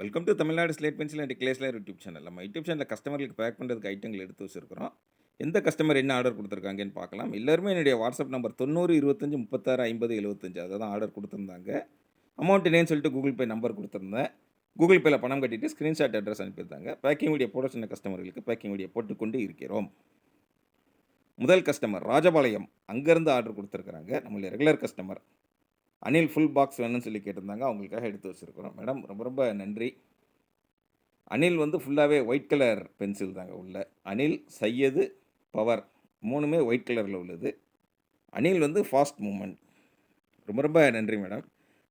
Welcome to Tamil Nadu slate pencil and கிளேஸ்லர் YouTube channel. நம்ம YouTube சேனலில் கஸ்டமர்களுக்கு பேக் பண்ணுறதுக்கு ஐட்டங்கள் எடுத்து வச்சிருக்கிறோம். எந்த கஸ்டமர் என்ன ஆர்டர் கொடுத்துருக்காங்கன்னு பார்க்கலாம். எல்லாருமே என்னுடைய வாட்ஸ்அப் நம்பர் 90 25 36 50 75 அதை தான் ஆர்டர் கொடுத்துருந்தாங்க. அமௌண்ட் என்னன்னு சொல்லிட்டு கூகுள் பே நம்பர் கொடுத்துருந்தேன். கூகுள் பேல பணம் கட்டிட்டு ஸ்க்ரீன்ஷாட் அட்ரஸ் அனுப்பியிருந்தாங்க. பேக்கிங் வீடியோ போட சொன்ன கஸ்டமர்களுக்கு பேக்கிங் வீடியோ போட்டுக்கொண்டு இருக்கிறோம். முதல் கஸ்டமர் ராஜபாளையம் அங்கேருந்து ஆர்டர் கொடுத்துருக்குறாங்க. நம்மளுடைய regular customer Anil full box வேணும்னு சொல்லி கேட்டிருந்தாங்க. அவங்களுக்காக எடுத்து வச்சுருக்கிறோம். மேடம் ரொம்ப ரொம்ப நன்றி. அனில் வந்து ஃபுல்லாகவே ஒயிட் கலர் பென்சில் தாங்க உள்ள. அனில், சையது, பவர் 3மே ஒயிட் கலரில் உள்ளது. அனில் வந்து ஃபாஸ்ட் மூவ்மெண்ட். ரொம்ப ரொம்ப நன்றி மேடம்.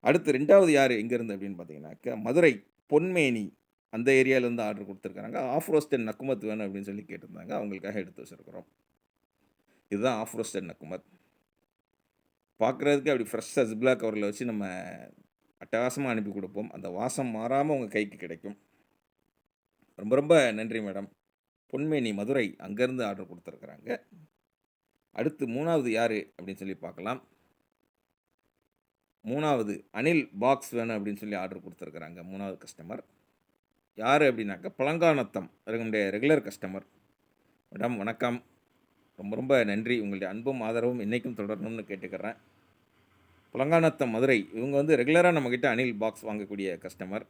அடுத்து 2வது யார் எங்கேருந்து அப்படின்னு பார்த்தீங்கன்னாக்கா, மதுரை பொன்மேனி அந்த ஏரியாவிலேருந்து ஆர்டர் கொடுத்துருக்காங்க. ஆஃப் ரோஸ்டட் நக்குமத் வேணும் அப்படின்னு சொல்லி கேட்டிருந்தாங்க. அவங்களுக்காக எடுத்து வச்சுருக்கிறோம். இதுதான் ஆஃப் ரோஸ்டட் நக்குமத். பார்க்குறதுக்கு அப்படி ஃப்ரெஷ்ஷாக ஜிப்லா கவரில் வச்சு நம்ம அட்டகாசமாக அனுப்பி கொடுப்போம். அந்த வாசம் மாறாமல் உங்கள் கைக்கு கிடைக்கும். ரொம்ப ரொம்ப நன்றி மேடம். பொன்மேனி மதுரை அங்கேருந்து ஆர்டர் கொடுத்துருக்குறாங்க. அடுத்து 3வது யார் அப்படின்னு சொல்லி பார்க்கலாம். 3வது அனில் பாக்ஸ் வேணும் அப்படின்னு சொல்லி ஆர்டர் கொடுத்துருக்குறாங்க. 3வது கஸ்டமர் யார் அப்படின்னாக்கா, பழங்காநத்தம் நம்முடைய ரெகுலர் கஸ்டமர். மேடம் வணக்கம். ரொம்ப ரொம்ப நன்றி. உங்களுடைய அன்பும் ஆதரவும் என்றைக்கும் தொடரணும்னு கேட்டுக்கிறேன். பழங்காநத்தம் மதுரை இவங்க வந்து ரெகுலராக நம்மக்கிட்ட அனில் பாக்ஸ் வாங்கக்கூடிய கஸ்டமர்.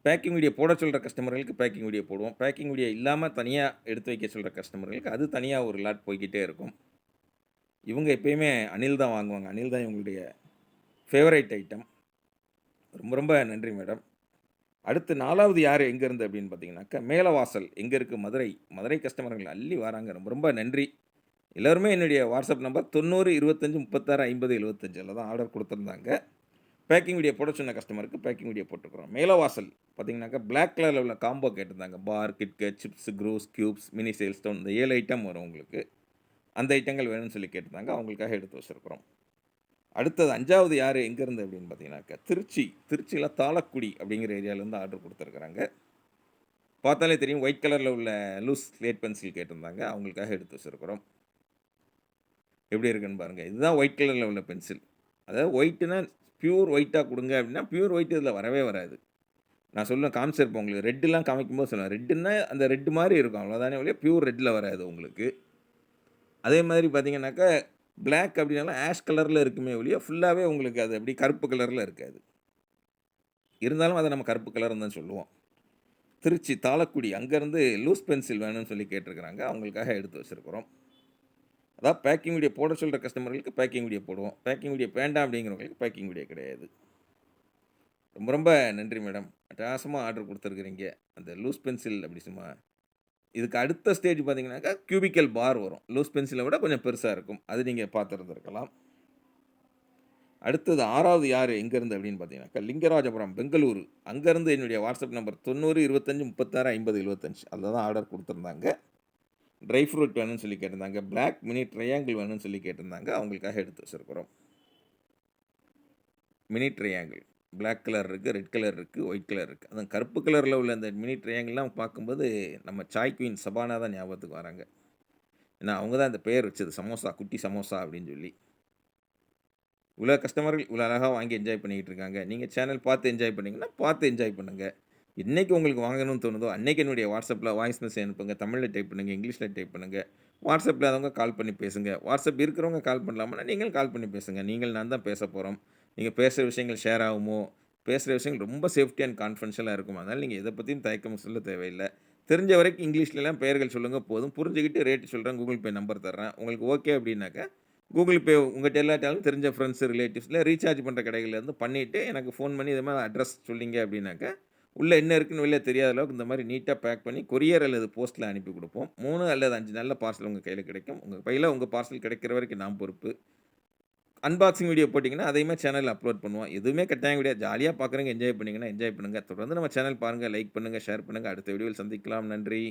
பேக்கிங் வீடியோ போட சொல்கிற கஸ்டமர்களுக்கு பேக்கிங் வீடியோ போடுவோம். பேக்கிங் வீடியோ இல்லாமல் தனியாக எடுத்து வைக்க சொல்கிற கஸ்டமர்களுக்கு அது தனியாக ஒரு லாட் போய்க்கிட்டே இருக்கும். இவங்க எப்பயுமே அனில் தான் வாங்குவாங்க. அனில் தான் இவங்களுடைய ஃபேவரைட் ஐட்டம். ரொம்ப ரொம்ப நன்றி மேடம். அடுத்து 4வது யார் எங்கேருந்து அப்படின்னு பார்த்தீங்கன்னாக்கா, மேலவாசல் எங்கே இருக்குது மதுரை. மதுரை கஸ்டமர்கள் அள்ளி வராங்க. ரொம்ப ரொம்ப நன்றி. எல்லோருமே என்னுடைய வாட்ஸ்அப் நம்பர் 90 25 36 50 75 தான் ஆர்டர் கொடுத்துருந்தாங்க. பேக்கிங் வீடியோ போட சொன்ன கஸ்டமருக்கு பேக்கிங் வீடியோ போட்டுருக்குறோம். மேலவாசல் பார்த்தீங்கன்னாக்கா, பிளாக் கலரில் உள்ள காம்போ கேட்டிருந்தாங்க. பார், கிட்கட், சிப்ஸ், க்ரூஸ், க்யூப்ஸ், மினி சேல் ஸ்டோன் இந்த 7 ஐட்டம் வரும் உங்களுக்கு. அந்த ஐட்டங்கள் வேணும்னு சொல்லி கேட்டிருந்தாங்க. அவங்களுக்காக எடுத்து வச்சுருக்குறோம். அடுத்தது 5வது யார் எங்கேருந்து அப்படின்னு பார்த்தீங்கன்னாக்கா, திருச்சியில் தாளக்குடி அப்படிங்கிற ஏரியாவிலேருந்து ஆர்டர் கொடுத்துருக்குறாங்க. பார்த்தாலே தெரியும் ஒயிட் கலரில் உள்ள லூஸ் ஸ்லேட் பென்சில் கேட்டிருந்தாங்க. அவங்களுக்காக எடுத்து வச்சுருக்குறோம். எப்படி இருக்குன்னு பாருங்கள். இதுதான் ஒயிட் கலரில் உள்ள பென்சில். அதாவது ஒயிட்டுனா பியூர் ஒயிட்டாக கொடுங்க அப்படின்னா, பியூர் ஒயிட் இதில் வரவே வராது. நான் சொல்லுவேன் காமிச்சிருப்பேன் உங்களுக்கு. ரெட்டுலாம் காமிக்கும்போது சொல்லுவேன். ரெட்டுன்னா அந்த ரெட்டு மாதிரி இருக்கும். அவ்வளோதானே ஒழிய பியூர் ரெட்டில் வராது உங்களுக்கு. அதே மாதிரி பார்த்தீங்கன்னாக்கா, பிளாக் அப்படின்னாலும் ஆஷ் கலரில் இருக்குமே ஒழிய ஃபுல்லாகவே உங்களுக்கு அது அப்படி கருப்பு கலரில் இருக்காது. இருந்தாலும் அதை நம்ம கருப்பு கலர்னு தான் சொல்லுவோம். திருச்சி தாளக்குடி அங்கேருந்து லூஸ் பென்சில் வேணும்னு சொல்லி கேட்டிருக்கிறாங்க. அவங்களுக்காக எடுத்து வச்சுருக்கிறோம். அதான் பேக்கிங் வீடியோ போட சொல்கிற கஸ்டமர்களுக்கு பேக்கிங் வீடியோ போடுவோம். பேக்கிங் வீடியோ வேண்டாம் அப்படிங்கிறவங்களுக்கு பேக்கிங் வீடியோ கிடையாது. ரொம்ப ரொம்ப நன்றி மேடம். அட்டகாசமாக ஆர்டர் கொடுத்துருக்குறீங்க. அந்த லூஸ் பென்சில் அப்படி சும்மா இதுக்கு அடுத்த ஸ்டேஜ் பார்த்தீங்கன்னாக்கா, கியூபிக்கல் பார் வரும். லூஸ் பென்சிலை விட கொஞ்சம் பெருசாக இருக்கும். அது நீங்கள் பார்த்துருந்துருக்கலாம். அடுத்தது 6வது யார் எங்கேருந்து அப்படின்னு பார்த்தீங்கன்னாக்கா, லிங்கராஜபுரம் பெங்களூரு அங்கேருந்து என்னுடைய வாட்ஸ்அப் நம்பர் 90 25 36 50 75 அதில் தான் ஆர்டர் கொடுத்துருந்தாங்க. ட்ரை ஃப்ரூட் வேணும்னு சொல்லி கேட்டிருந்தாங்க. பிளாக் மினி ட்ரையாங்கிள் வேணும்னு சொல்லி கேட்டிருந்தாங்க. அவங்களுக்காக எடுத்து வச்சுருக்கிறோம். மினி ட்ரையாங்கிள் பிளாக் கலர் இருக்குது, ரெட் கலர் இருக்குது, ஒயிட் கலர் இருக்குது. அதுவும் கருப்பு கலரில் உள்ள அந்த மினி ட்ரையாங்கிள்லாம் பார்க்கும்போது நம்ம சாய் குயின் சபானா தான் ஞாபகத்துக்கு வராங்க. ஏன்னா அவங்க தான் இந்த பெயர் வச்சது சமோசா, குட்டி சமோசா அப்படின்னு சொல்லி. இவ்வளோ கஸ்டமர்கள் இவ்வளோ அழகாக வாங்கி என்ஜாய் பண்ணிக்கிட்டு இருக்காங்க. நீங்கள் சேனல் பார்த்து என்ஜாய் பண்ணீங்கன்னா, பார்த்து என்ஜாய் பண்ணுங்கள். என்னைக்கு உங்களுக்கு வாங்கணும்னு தோணுதோ, அன்னைக்கு என்னுடைய வாட்ஸ்அப்பில் வாய்ஸ் மெசேஜ் அனுப்புங்க. தமிழில் டைப் பண்ணுங்கள், இங்கிலீஷில் டைப் பண்ணுங்கள். வாட்ஸ்அப் இல்லாதவங்க கால் பண்ணி பேசுங்க. வாட்ஸ்அப் இருக்கிறவங்க கால் பண்ணலாமான்னா, நீங்களும் கால் பண்ணி பேசுங்க. நீங்கள் நான் தான் பேச போகிறோம். நீங்கள் பேசுகிற விஷயங்கள் ஷேர் ஆகுமோ, பேசுகிற விஷயங்கள் ரொம்ப சேஃப்டி அண்ட் கான்ஃபிடென்ஷியலாக இருக்கும். அதனால் நீங்கள் எதை பற்றியும் தயக்கம் சொல்ல தேவையில்லை. தெரிஞ்ச வரைக்கும் இங்கிலீஷ்லலாம் பெயர்கள் சொல்லுங்கள் போதும். புரிஞ்சுக்கிட்டு ரேட் சொல்கிறேன், கூகுள் பே நம்பர் தர்றேன். உங்களுக்கு ஓகே அப்படின்னாக்கா, கூகுள் பே உங்கள்கிட்ட இல்லாட்டாலும் தெரிஞ்ச ஃப்ரெண்ட்ஸ், ரிலேட்டிவ்ஸில் ரீசார்ஜ் பண்ணுற கடைகள்லேருந்து பண்ணிவிட்டு எனக்கு ஃபோன் பண்ணி இது மாதிரி அட்ரஸ் சொல்லிங்க அப்படின்னாக்கா, உள்ளே என்ன இருக்குன்னு வெளில தெரியாத அளவுக்கு இந்த மாதிரி நீட்டாக பேக் பண்ணி கொரியர் அல்லது போஸ்ட்டில் அனுப்பி கொடுப்போம். 3 அல்லது 5 நாளில் பார்சல் உங்கள் கையில் கிடைக்கும். உங்கள் கையில் உங்கள் பார்சல் கிடைக்கிற வரைக்கும் நான் பொறுப்பு. அன்பாக்சிங் வீடியோ போட்டிங்கன்னா அதையுமே சேனலில் அப்லோட் பண்ணுவோம். எதுவுமே கட்டாயம் கிடையாது. ஜாலியாக பார்க்குறவங்க என்ஜாய் பண்ணிங்கன்னா என்ஜாய் பண்ணுங்கள். தொடர்ந்து நம்ம சேனல் பாருங்கள், லைக் பண்ணுங்கள், ஷேர் பண்ணுங்கள். அடுத்த வீடியோவில் சந்திக்கலாம். நன்றி.